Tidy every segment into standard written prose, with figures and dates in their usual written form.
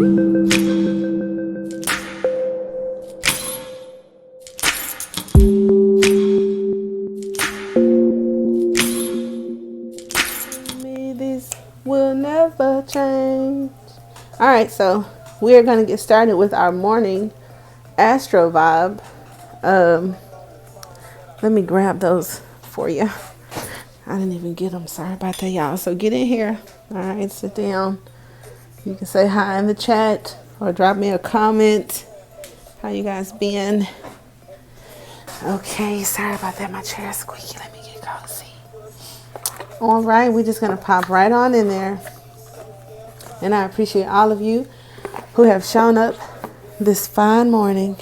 This will never change. All right, so we are going to get started with our morning astro vibe. Let me grab those for you. I didn't even get them. Sorry about that, y'all. So get in here. All right, sit down. You can say hi in the chat or drop me a comment. How you guys been? Okay, sorry about that. My chair is squeaky. Let me get cozy. All right, we're just going to pop right on in there. And I appreciate all of you who have shown up this fine morning.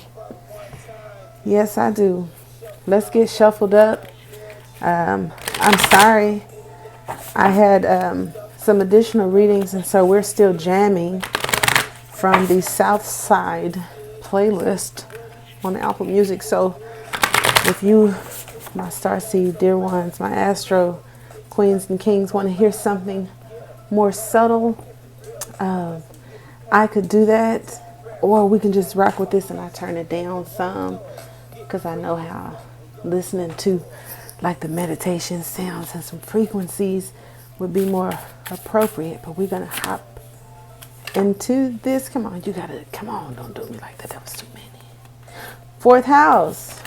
Yes, I do. Let's get shuffled up. I'm sorry. I had some additional readings, and so we're still jamming from the South Side playlist on Apple Music. So if you, my starseed dear ones, my astro queens and kings, want to hear something more subtle, I could do that, or we can just rock with this and I turn it down some, because I know how listening to like the meditation sounds and some frequencies would be more appropriate. But we're gonna hop into this. Come on, you gotta, come on, don't do me like that. That was too many. Fourth house,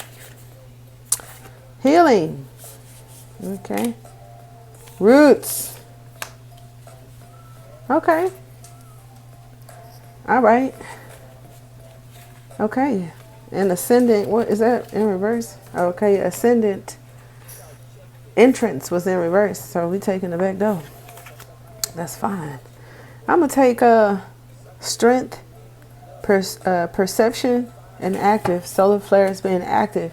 healing. Okay, roots. Okay. All right. Okay. And ascendant, what is that in reverse? Okay, ascendant entrance was in reverse. So we taking the back door. That's fine. I'm going to take strength, perception, and active. Solar flares being active.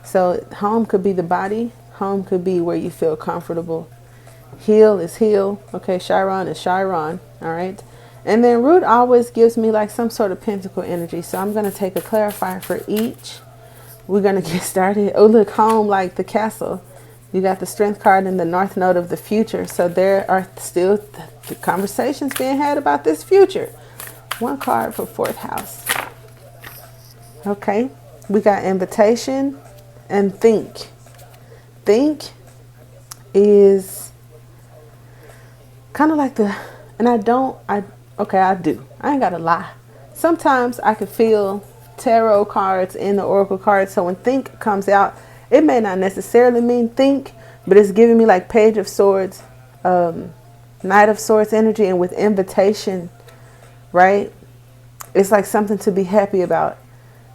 So home could be the body. Home could be where you feel comfortable. Heal is heal. Okay, Chiron is Chiron. All right. And then root always gives me like some sort of pentacle energy. So I'm going to take a clarifier for each. We're going to get started. Oh, look, home, like the castle. You got the strength card and the north node of the future. So there are still the conversations being had about this future. One card for fourth house. Okay. We got invitation and think. Think is kind of like the, and I do. I ain't got to lie. Sometimes I could feel tarot cards in the oracle cards. So when think comes out, it may not necessarily mean think, but it's giving me like page of swords, knight of swords energy. And with invitation, right? It's like something to be happy about,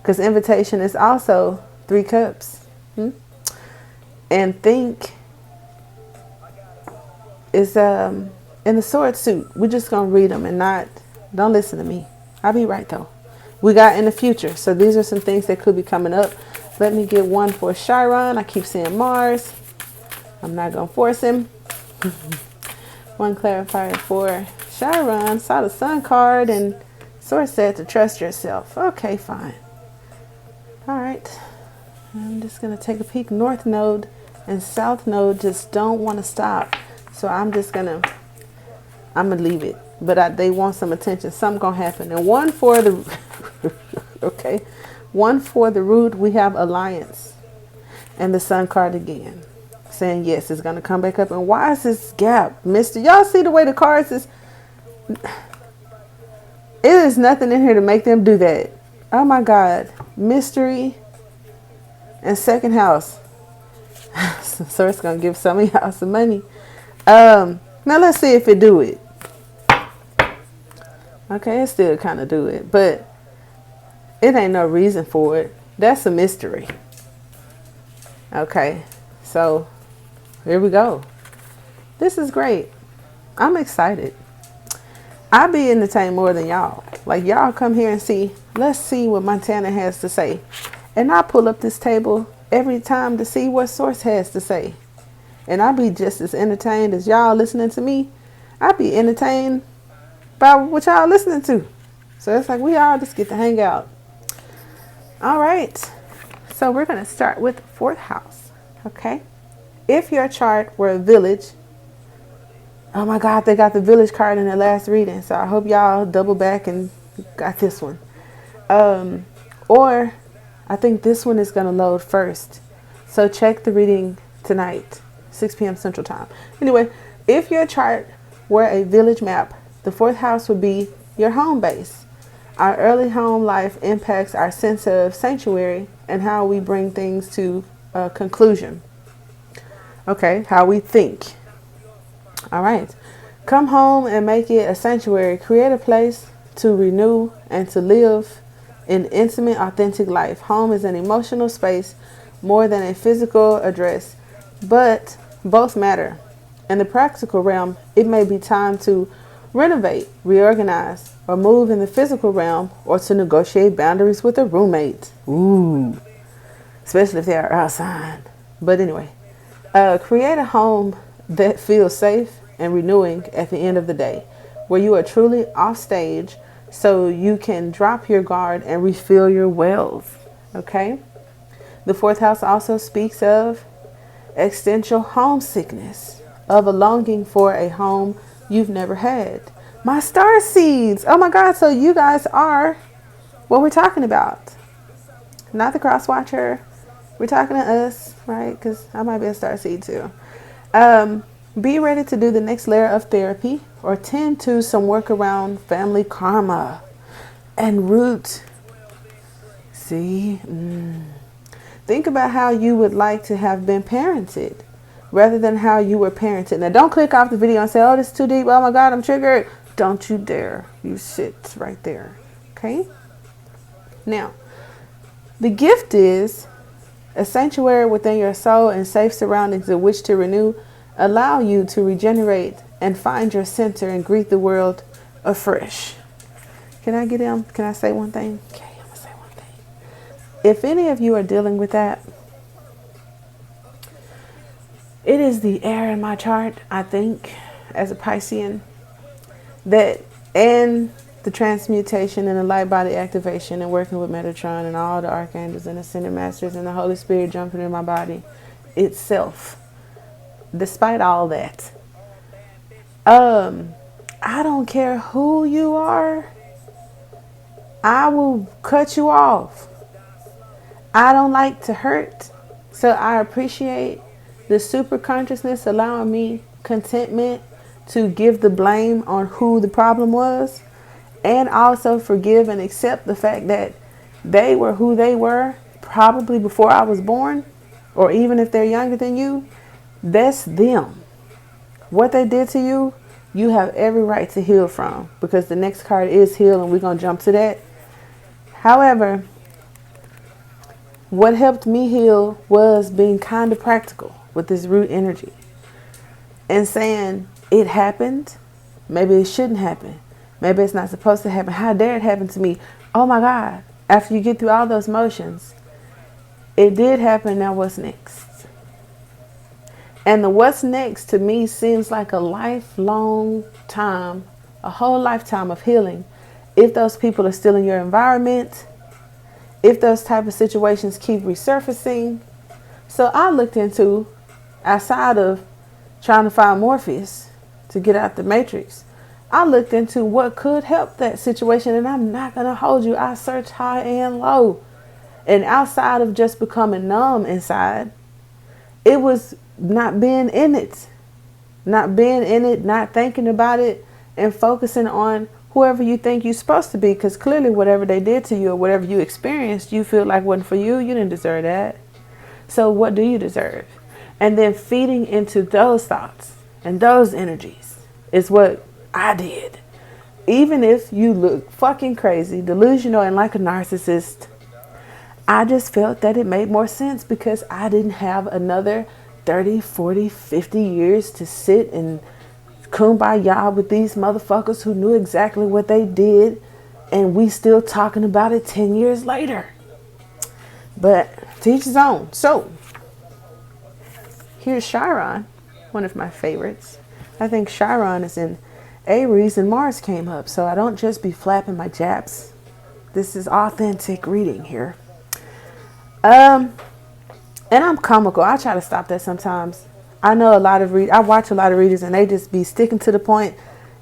because invitation is also 3 cups. And think is in the sword suit. We're just going to read them and don't listen to me. I'll be right though. We got in the future. So these are some things that could be coming up. Let me get one for Chiron. I keep saying Mars. I'm not going to force him. One clarifier for Chiron. Saw the sun card and sword said to trust yourself. Okay, fine. All right. I'm just going to take a peek. North node and south node just don't want to stop. So I'm going to leave it. But they want some attention. Something going to happen. And one for the, okay. One for the root, we have alliance. And the sun card again. Saying yes, it's going to come back up. And why is this gap? Mister, y'all see the way the cards is? It is nothing in here to make them do that. Oh my God. Mystery and second house. So it's going to give some of y'all some money. Now let's see if it do it. Okay, it still kind of do it, but it ain't no reason for it. That's a mystery. Okay, so here we go. This is great. I'm excited. I be entertained more than y'all. Like y'all come here and see, let's see what Montana has to say. And I pull up this table every time to see what Source has to say. And I be just as entertained as y'all listening to me. I be entertained by what y'all listening to. So it's like we all just get to hang out. All right. So we're going to start with fourth house. Okay. If your chart were a village, Oh my God, they got the village card in the last reading. So I hope y'all double back and got this one. Or I think this one is going to load first. So check the reading tonight, 6 p.m. Central Time. Anyway, if your chart were a village map, the fourth house would be your home base. Our early home life impacts our sense of sanctuary and how we bring things to a conclusion. Okay, how we think. All right. Come home and make it a sanctuary. Create a place to renew and to live an intimate, authentic life. Home is an emotional space more than a physical address, but both matter. In the practical realm, it may be time to renovate, reorganize, or move in the physical realm, or to negotiate boundaries with a roommate. Ooh, especially if they are outside. But anyway, create a home that feels safe and renewing at the end of the day, where you are truly off stage so you can drop your guard and refill your wells. Okay? The fourth house also speaks of existential homesickness, of a longing for a home you've never had. My star seeds. Oh my God. So you guys are what we're talking about. Not the cross watcher. We're talking to us, right? Because I might be a star seed too. Be ready to do the next layer of therapy or tend to some work around family karma and root. See? Think about how you would like to have been parented rather than how you were parented. Now, don't click off the video and say, oh, this is too deep. Oh, my God, I'm triggered. Don't you dare. You sit right there. Okay? Now, the gift is a sanctuary within your soul and safe surroundings in which to renew, allow you to regenerate and find your center and greet the world afresh. Can I get in? Can I say one thing? Okay, I'm going to say one thing. If any of you are dealing with that, it is the air in my chart, I think, as a Piscean, that and the transmutation and the light body activation and working with Metatron and all the archangels and ascended masters and the Holy Spirit jumping in my body itself. Despite all that, I don't care who you are. I will cut you off. I don't like to hurt. So I appreciate the super consciousness allowing me contentment to give the blame on who the problem was, and also forgive and accept the fact that they were who they were probably before I was born, or even if they're younger than you, that's them. What they did to you, you have every right to heal from, because the next card is heal, and we're going to jump to that. However, what helped me heal was being kind of practical with this root energy and saying it happened. Maybe it shouldn't happen. Maybe it's not supposed to happen. How dare it happen to me? Oh my God. After you get through all those motions, it did happen. Now what's next? And the what's next to me seems like a lifelong time, a whole lifetime of healing. If those people are still in your environment, if those type of situations keep resurfacing. So I looked into, outside of trying to find Morpheus to get out the matrix, I looked into what could help that situation. And I'm not going to hold you. I searched high and low. And outside of just becoming numb inside, it was not being in it. Not being in it, not thinking about it, and focusing on whoever you think you're supposed to be. Because clearly whatever they did to you or whatever you experienced, you feel like wasn't for you. You didn't deserve that. So what do you deserve? And then feeding into those thoughts and those energies is what I did. Even if you look fucking crazy, delusional, and like a narcissist, I just felt that it made more sense because I didn't have another 30, 40, 50 years to sit and kumbaya with these motherfuckers who knew exactly what they did, and we still talking about it 10 years later. But to each his own. So here's Chiron, one of my favorites. I think Chiron is in Aries and Mars came up, so I don't just be flapping my japs. This is authentic reading here. And I'm comical. I try to stop that sometimes. I know a lot of I watch a lot of readers and they just be sticking to the point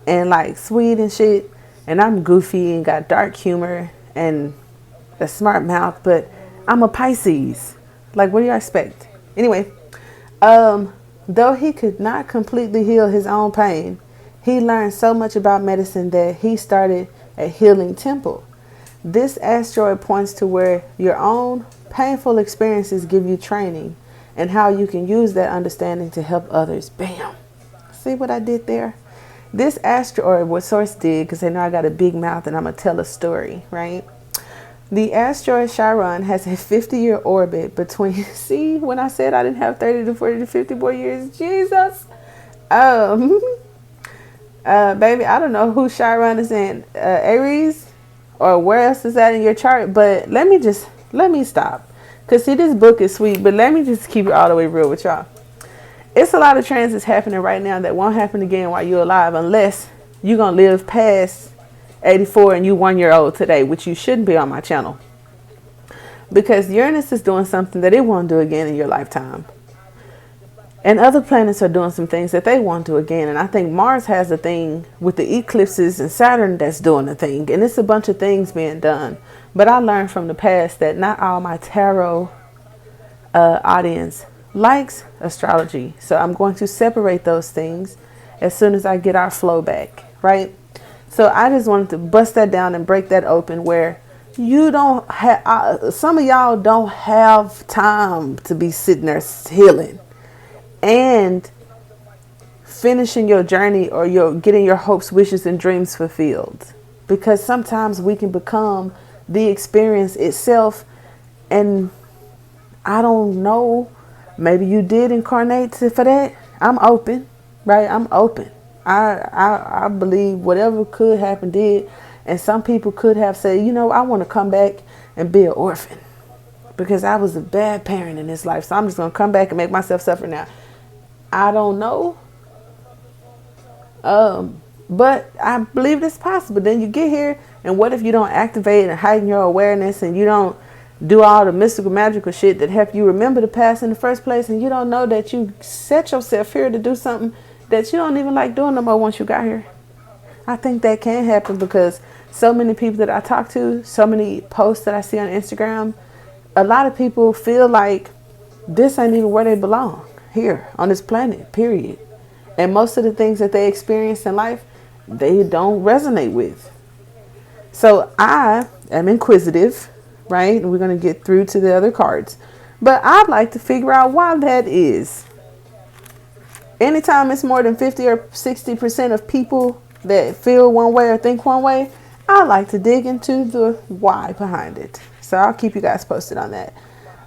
and like sweet and shit. And I'm goofy and got dark humor and a smart mouth, but I'm a Pisces. Like, what do you expect? Anyway, though he could not completely heal his own pain, he learned so much about medicine that he started a healing temple. This asteroid points to where your own painful experiences give you training and how you can use that understanding to help others. Bam. See what I did there? This asteroid, what source did, because they know I got a big mouth and I'm going to tell a story, right? The asteroid Chiron has a 50-year orbit between, see, when I said I didn't have 30 to 40 to 50 more years, Jesus. Baby, I don't know who Chiron is in, Aries, or where else is that in your chart, but let me stop. Because see, this book is sweet, but let me just keep it all the way real with y'all. It's a lot of transits happening right now that won't happen again while you're alive unless you're going to live past 84 and you 1 year old today, which you shouldn't be on my channel. Because Uranus is doing something that it won't do again in your lifetime. And other planets are doing some things that they won't do again. And I think Mars has a thing with the eclipses and Saturn that's doing a thing. And it's a bunch of things being done. But I learned from the past that not all my tarot audience likes astrology. So I'm going to separate those things as soon as I get our flow back, right? So I just wanted to bust that down and break that open where you don't have, some of y'all don't have time to be sitting there healing and finishing your journey or getting your hopes, wishes, and dreams fulfilled. Because sometimes we can become the experience itself. And I don't know, maybe you did incarnate for that. I'm open, right? I'm open. I believe whatever could happen did. And some people could have said, you know, I want to come back and be an orphan because I was a bad parent in this life. So I'm just going to come back and make myself suffer now. I don't know. But I believe it's possible. Then you get here, and what if you don't activate and heighten your awareness, and you don't do all the mystical, magical shit that help you remember the past in the first place, and you don't know that you set yourself here to do something that you don't even like doing no more once you got here? I think that can happen because so many people that I talk to, so many posts that I see on Instagram, a lot of people feel like this ain't even where they belong, here on this planet, period. And most of the things that they experience in life, they don't resonate with. So I am inquisitive, right? And we're going to get through to the other cards. But I'd like to figure out why that is. Anytime it's more than 50 or 60% of people that feel one way or think one way, I like to dig into the why behind it. So I'll keep you guys posted on that.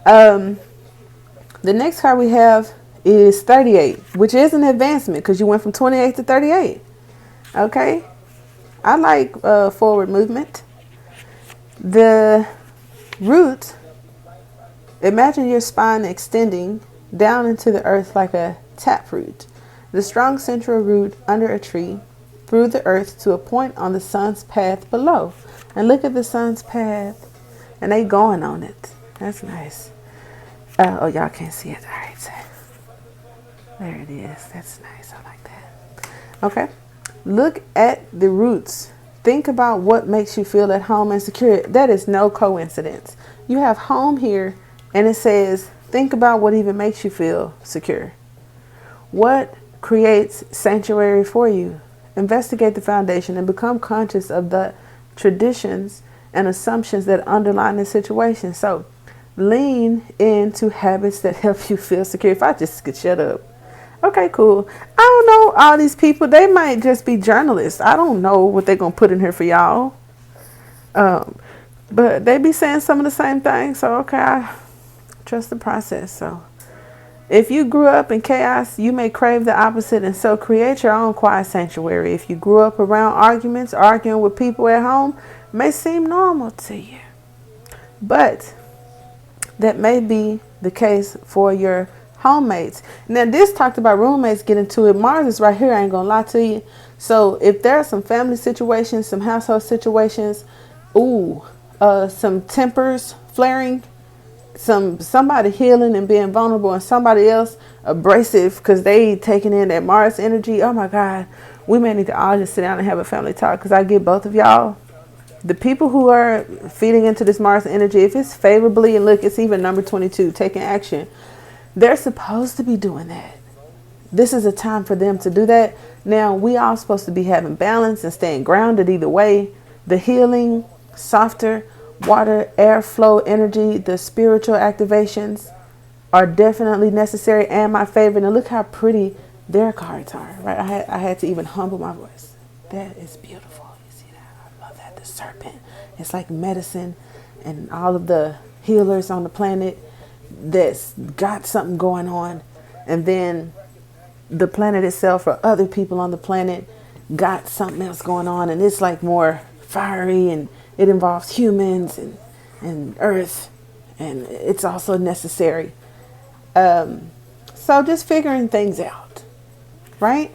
The next card we have is 38, which is an advancement because you went from 28 to 38. Okay. I like forward movement. The root, imagine your spine extending down into the earth like a taproot. The strong central root under a tree through the earth to a point on the sun's path below. And look at the sun's path. And they going on it. That's nice. Oh, y'all can't see it. All right. So there it is. That's nice. I like that. Okay. Look at the roots. Think about what makes you feel at home and secure. That is no coincidence. You have home here and it says, think about what even makes you feel secure. What creates sanctuary for you? Investigate the foundation and become conscious of the traditions and assumptions that underlie the situation. So lean into habits that help you feel secure. If I just could shut up. Okay, cool. I don't know all these people. They might just be journalists. I don't know what they're going to put in here for y'all. But they be saying some of the same things. So, okay, I trust the process. So if you grew up in chaos, you may crave the opposite. And so create your own quiet sanctuary. If you grew up around arguments, arguing with people at home may seem normal to you. But that may be the case for your homemates. Now this talked about roommates, get into it. Mars is right here. I ain't gonna lie to you. So if there are some family situations, some household situations, some tempers flaring, somebody healing and being vulnerable, and somebody else abrasive because they taking in that Mars energy. Oh my God, we may need to all just sit down and have a family talk, because I get both of y'all. The people who are feeding into this Mars energy, if it's favorably, and look, it's even number 22, taking action, they're supposed to be doing that. This is a time for them to do that. Now, we all supposed to be having balance and staying grounded either way. The healing, softer water, airflow energy, the spiritual activations are definitely necessary and my favorite. And look how pretty their cards are, right? I had to even humble my voice. That is beautiful. You see that? I love that. The serpent. It's like medicine, and all of the healers on the planet that's got something going on. And then the planet itself, or other people on the planet, got something else going on. And it's like more fiery, and it involves humans and earth. And it's also necessary. So just figuring things out, right?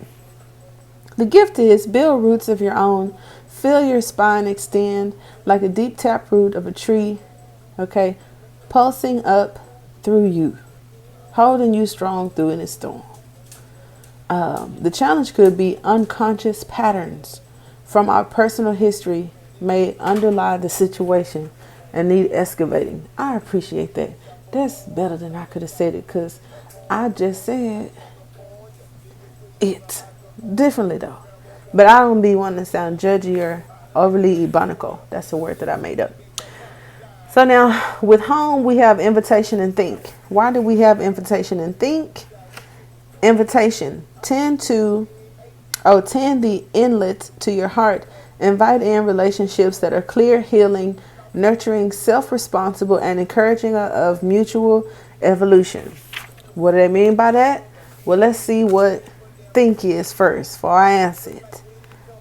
The gift is build roots of your own. Feel your spine extend like a deep taproot of a tree, okay? Pulsing up through you, holding you strong through any storm. The challenge could be unconscious patterns from our personal history may underlie the situation and need excavating. I appreciate that. That's better than I could have said it, because I just said it differently though. But I don't be wanting to sound judgy or overly ebonical. That's a word that I made up. So now with home, we have invitation and think. Why do we have invitation and think? Invitation, tend the inlet to your heart. Invite in relationships that are clear, healing, nurturing, self-responsible, and encouraging of mutual evolution. What do they mean by that? Well, let's see what think is first before I answer it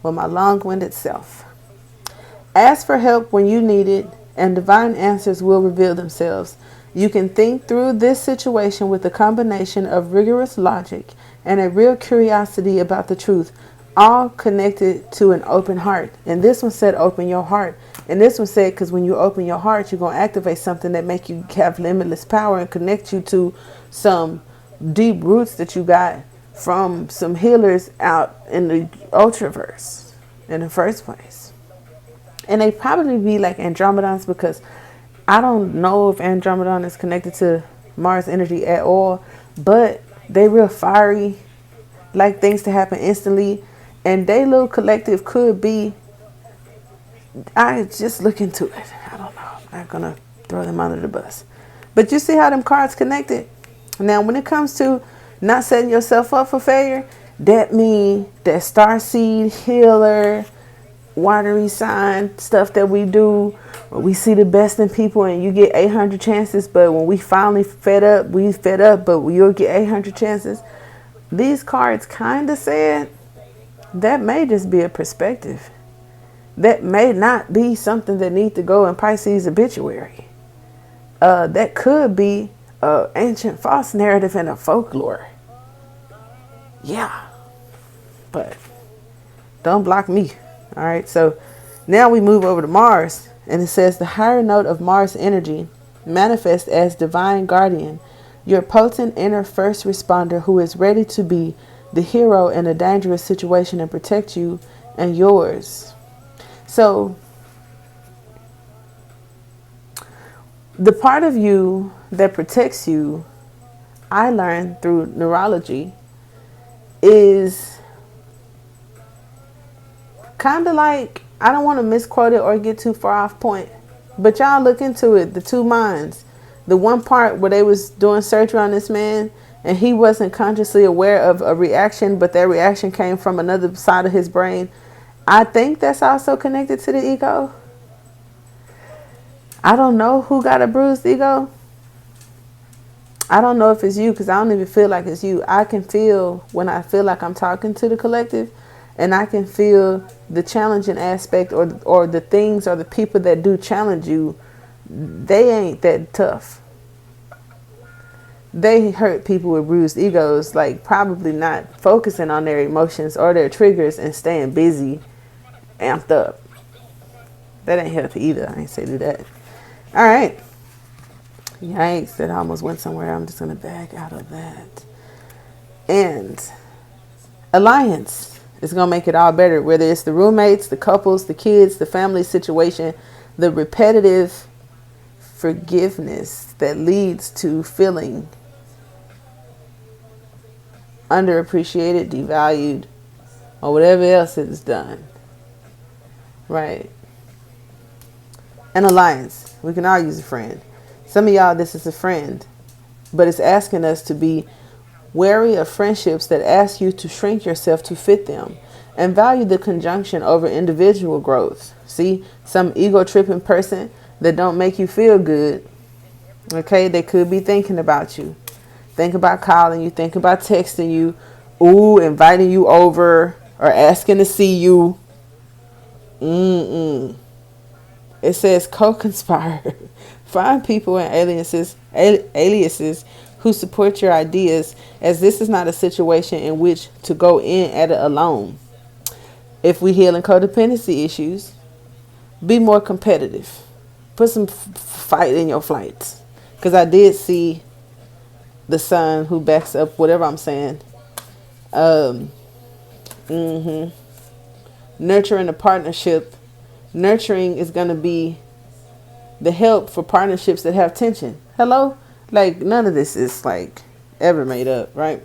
with my long-winded self. Ask for help when you need it, and divine answers will reveal themselves. You can think through this situation with a combination of rigorous logic and a real curiosity about the truth, all connected to an open heart. And this one said open your heart. And this one said, because when you open your heart, you're going to activate something that make you have limitless power and connect you to some deep roots that you got from some healers out in the ultraverse in the first place. And they probably be like Andromedans, because I don't know if Andromedan is connected to Mars energy at all, but they real fiery, like things to happen instantly. And they little collective could be, I just look into it. I don't know. I'm not going to throw them under the bus. But you see how them cards connected? Now, when it comes to not setting yourself up for failure, that mean that starseed, healer, watery sign stuff that we do, where we see the best in people and you get 800 chances, but when we finally fed up, but you'll get 800 chances. These cards kind of said that may just be a perspective. That may not be something that needs to go in Pisces obituary. That could be an ancient false narrative and a folklore. Yeah. But don't block me. All right. So now we move over to Mars. And it says the higher note of Mars energy manifests as divine guardian, your potent inner first responder who is ready to be the hero in a dangerous situation and protect you and yours. So the part of you that protects you, I learned through neurology, is kind of like, I don't want to misquote it or get too far off point, but y'all look into it, the two minds. The one part where they was doing surgery on this man and he wasn't consciously aware of a reaction, but that reaction came from another side of his brain. I think that's also connected to the ego. I don't know who got a bruised ego. I don't know if it's you, because I don't even feel like it's you. I can feel when I feel like I'm talking to the collective, and I can feel the challenging aspect or the things or the people that do challenge you. They ain't that tough. They hurt people with bruised egos, like probably not focusing on their emotions or their triggers and staying busy, amped up. That ain't healthy either. I ain't say do that. All right. Yikes, that almost went somewhere. I'm just going to back out of that. And alliance is going to make it all better, whether it's the roommates, the couples, the kids, the family situation, the repetitive forgiveness that leads to feeling underappreciated, devalued, or whatever else is done. Right. An alliance. We can all use a friend. Some of y'all, this is a friend, but it's asking us to be wary of friendships that ask you to shrink yourself to fit them and value the conjunction over individual growth. See, some ego tripping person that don't make you feel good. Okay, they could be thinking about you. Think about calling you, think about texting you, inviting you over or asking to see you. It says co-conspire. Find people and aliases who support your ideas, as this is not a situation in which to go in at it alone. If we heal in codependency issues, be more competitive. Put some fight in your flights. Because I did see the son who backs up whatever I'm saying. Nurturing a partnership. Nurturing is going to be the help for partnerships that have tension. Hello? Like, none of this is like ever made up, right?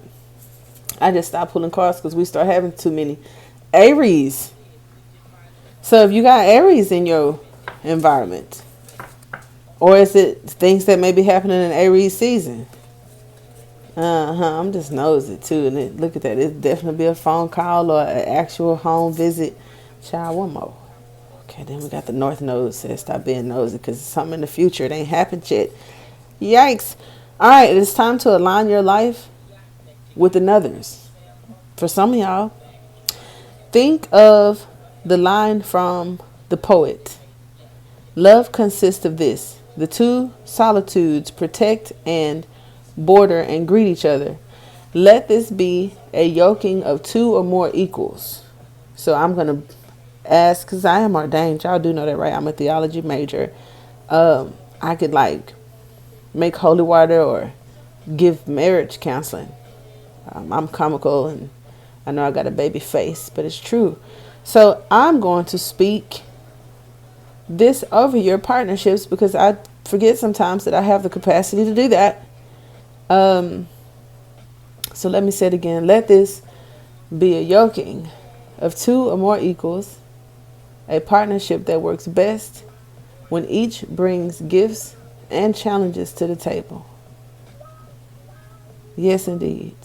I just stopped pulling cards because we start having too many. Aries. So if you got Aries in your environment, or is it things that may be happening in Aries season? I'm just nosy too. And look at that. It'd definitely be a phone call or an actual home visit. Child, one more. Okay, then we got the North Node says stop being nosy because it's something in the future. It ain't happened yet. Yikes. All right, it's time to align your life with another's. For some of y'all, think of the line from the poet. Love consists of this. The two solitudes protect and border and greet each other. Let this be a yoking of two or more equals. So I'm going to ask, because I am ordained. Y'all do know that, right? I'm a theology major. I could like make holy water or give marriage counseling. I'm comical and I know I got a baby face, but it's true. So I'm going to speak this over your partnerships because I forget sometimes that I have the capacity to do that. So let me say it again. Let this be a yoking of two or more equals, a partnership that works best when each brings gifts and challenges to the table. Yes, indeed.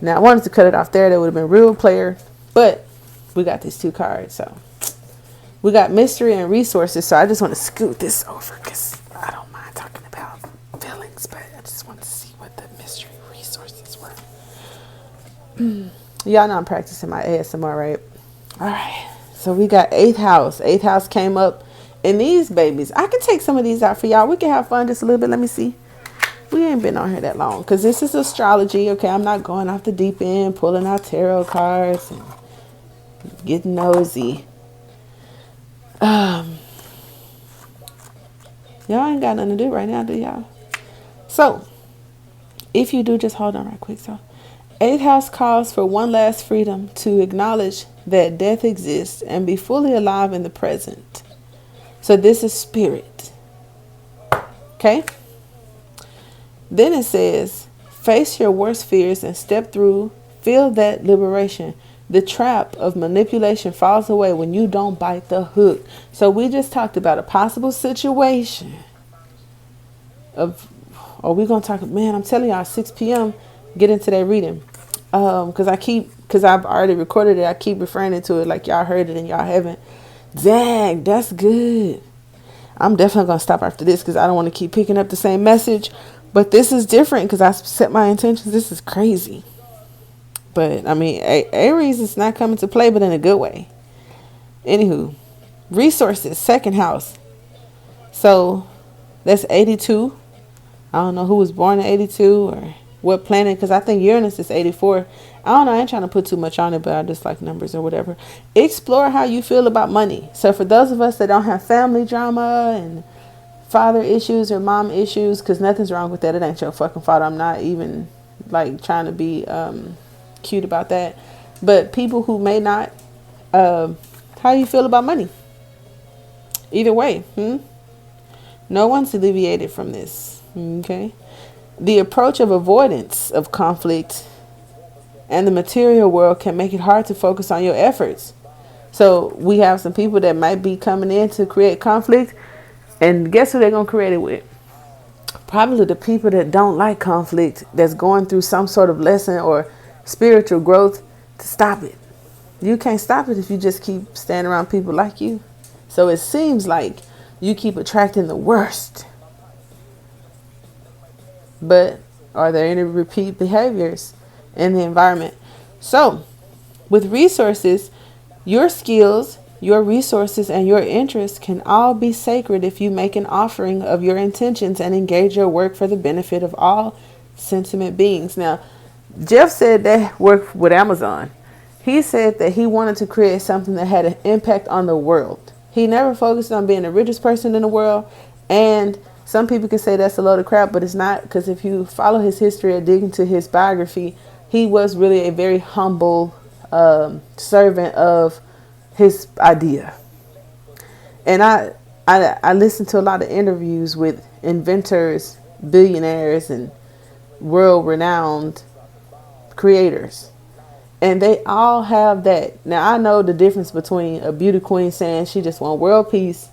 Now, I wanted to cut it off there. That would have been real player, but we got these two cards. So we got mystery and resources. So I just want to scoot this over because I don't mind talking about feelings, but I just want to see what the mystery resources were. Y'all know I'm practicing my ASMR, right? All right. So we got 8th house. 8th house came up in these babies. I can take some of these out for y'all. We can have fun just a little bit. Let me see. We ain't been on here that long because this is astrology. Okay, I'm not going off the deep end, pulling out tarot cards and getting nosy. Y'all ain't got nothing to do right now, do y'all? So, if you do, just hold on right quick. So, 8th house calls for one last freedom to acknowledge that death exists and be fully alive in the present. So, this is spirit. Okay? Then it says, face your worst fears and step through, feel that liberation. The trap of manipulation falls away when you don't bite the hook. So we just talked about a possible situation of, or we're going to talk, man, I'm telling y'all, 6 p.m., get into that reading. Because I've already recorded it. I keep referring to it like y'all heard it and y'all haven't. Dang, that's good. I'm definitely going to stop after this because I don't want to keep picking up the same message. But this is different because I set my intentions. This is crazy. But, I mean, Aries is not coming to play, but in a good way. Anywho, resources, 2nd house. So, that's 82. I don't know who was born in 82 or what planet, because I think Uranus is 84. I don't know. I ain't trying to put too much on it, but I just like numbers or whatever. Explore how you feel about money. So, for those of us that don't have family drama and father issues or mom issues, because nothing's wrong with that. It ain't your fucking fault. I'm not even like trying to be cute about that. But people who may not, how you feel about money? Either way, no one's alleviated from this. Okay. The approach of avoidance of conflict and the material world can make it hard to focus on your efforts. So we have some people that might be coming in to create conflict, and guess who they're going to create it with? Probably the people that don't like conflict, that's going through some sort of lesson or spiritual growth to stop it. You can't stop it if you just keep standing around people like you. So it seems like you keep attracting the worst. But are there any repeat behaviors in the environment? So with resources, your skills, your resources, and your interests can all be sacred if you make an offering of your intentions and engage your work for the benefit of all sentient beings. Now, Jeff said that worked with Amazon. He said that he wanted to create something that had an impact on the world. He never focused on being the richest person in the world. And some people can say that's a load of crap, but it's not, because if you follow his history or dig into his biography, he was really a very humble servant of his idea. And I listened to a lot of interviews with inventors, billionaires, and world-renowned creators. And they all have that. Now, I know the difference between a beauty queen saying she just want world peace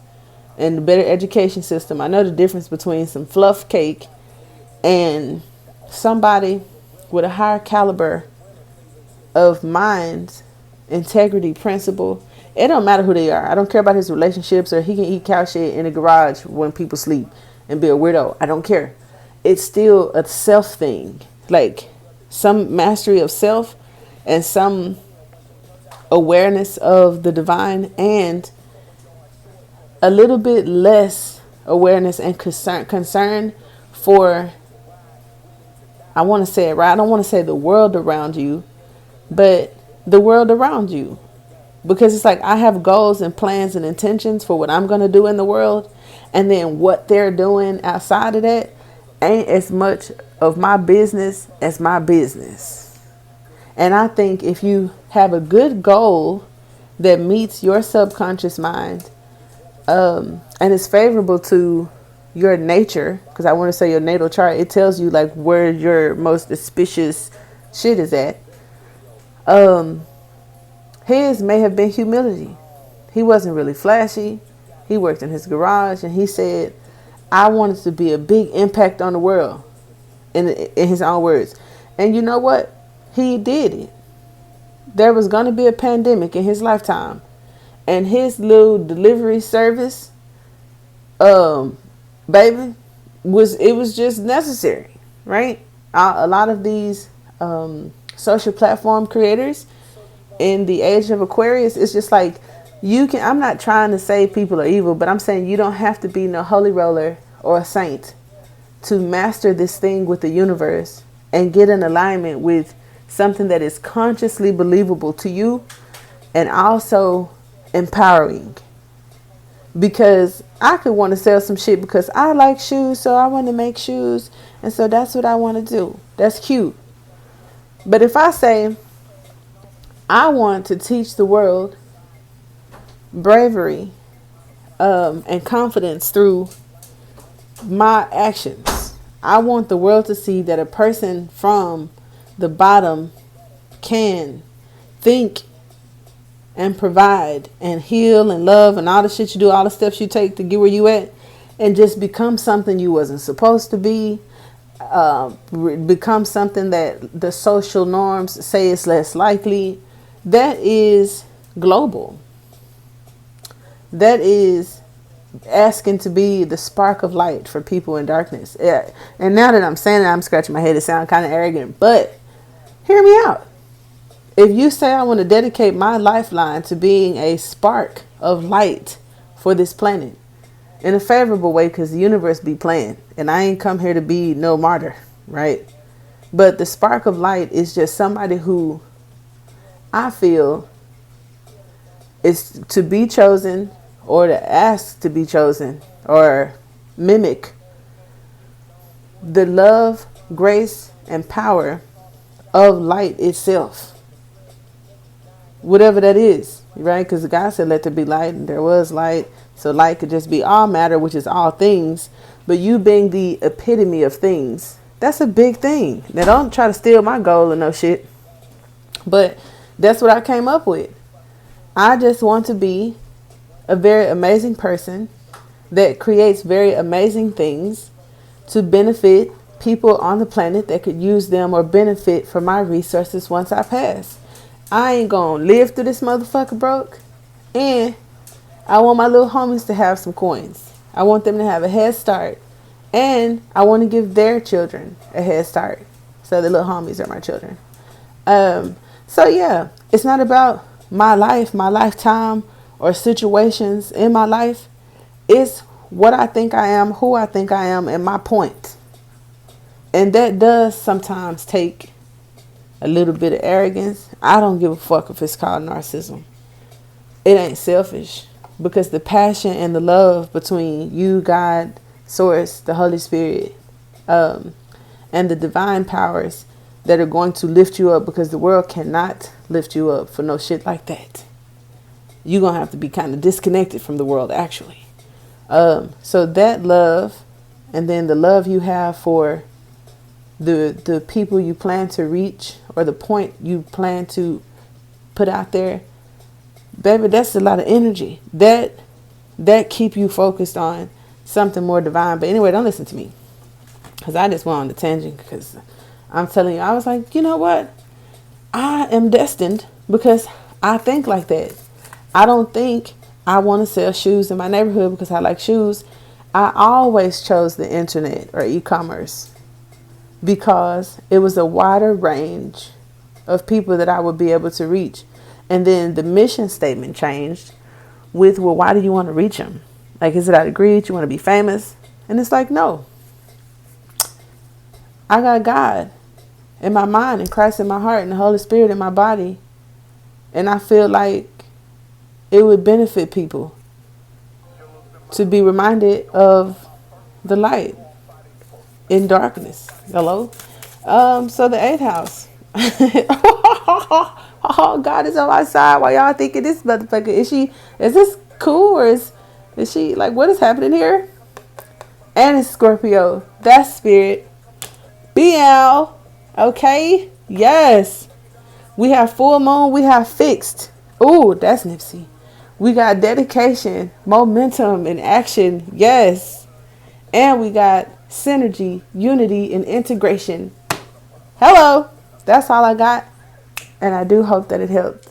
and a better education system. I know the difference between some fluff cake and somebody with a higher caliber of mind, integrity, principle. It don't matter who they are. I don't care about his relationships, or he can eat cow shit in the garage when people sleep and be a weirdo. I don't care. It's still a self thing. Like some mastery of self and some awareness of the divine, and a little bit less awareness and concern for, I want to say it right, I don't want to say the world around you, but the world around you. Because it's like I have goals and plans and intentions for what I'm going to do in the world, and then what they're doing outside of that ain't as much of my business as my business. And I think if you have a good goal that meets your subconscious mind, and is favorable to your nature, because I want to say your natal chart, it tells you like where your most auspicious shit is at. His may have been humility. He wasn't really flashy. He worked in his garage, and he said, I wanted to be a big impact on the world, in his own words. And you know what? He did it. There was going to be a pandemic in his lifetime, and his little delivery service, baby, was just necessary, right? A lot of these social platform creators in the age of Aquarius, it's just like I'm not trying to say people are evil, but I'm saying you don't have to be no holy roller or a saint to master this thing with the universe and get in alignment with something that is consciously believable to you and also empowering. Because I could want to sell some shit because I like shoes, so I want to make shoes, and so that's what I want to do. That's cute. But if I say I want to teach the world bravery and confidence through my actions, I want the world to see that a person from the bottom can think and provide and heal and love and all the shit you do, all the steps you take to get where you at, and just become something you wasn't supposed to be, become something that the social norms say is less likely. That is global. That is asking to be the spark of light for people in darkness. Yeah. And now that I'm saying it, I'm scratching my head. It sounds kind of arrogant, but hear me out. If you say I want to dedicate my lifeline to being a spark of light for this planet in a favorable way, because the universe be playing, and I ain't come here to be no martyr, right? But the spark of light is just somebody who I feel is to be chosen, or to ask to be chosen, or mimic the love, grace, and power of light itself. Whatever that is, right? Because God said, let there be light, and there was light. So light could just be all matter, which is all things. But you being the epitome of things, that's a big thing. Now, don't try to steal my goal or no shit. But that's what I came up with. I just want to be a very amazing person that creates very amazing things to benefit people on the planet that could use them or benefit from my resources once I pass. I ain't gonna live through this motherfucker broke. And I want my little homies to have some coins. I want them to have a head start. And I want to give their children a head start. So the little homies are my children. So yeah, it's not about my life, my lifetime, or situations in my life. It's what I think I am, who I think I am, and my point. And that does sometimes take a little bit of arrogance. I don't give a fuck if it's called narcissism. It ain't selfish, because the passion and the love between you, God, Source, the Holy Spirit, and the divine powers that are going to lift you up, because the world cannot lift you up for no shit like that. You're going to have to be kind of disconnected from the world, actually. So that love, and then the love you have for the people you plan to reach, or the point you plan to put out there, baby, that's a lot of energy. That keep you focused on something more divine. But anyway, don't listen to me, because I just went on the tangent, because I'm telling you, I was like, you know what? I am destined, because I think like that. I don't think I want to sell shoes in my neighborhood because I like shoes. I always chose the internet or e-commerce because it was a wider range of people that I would be able to reach. And then the mission statement changed with, well, why do you want to reach them? Like, is it out of greed? You want to be famous? And it's like, no. I got God in my mind, and Christ in my heart, and the Holy Spirit in my body. And I feel like it would benefit people to be reminded of the light in darkness. Hello? So the 8th house. Oh, God is on my side. Why y'all thinking this motherfucker? Is this cool, or is she like, what is happening here? And it's Scorpio. That's spirit. BL. Okay. Yes. We have full moon. We have fixed. Ooh, that's Nipsey. We got dedication, momentum, and action. Yes. And we got synergy, unity, and integration. Hello. That's all I got. And I do hope that it helped.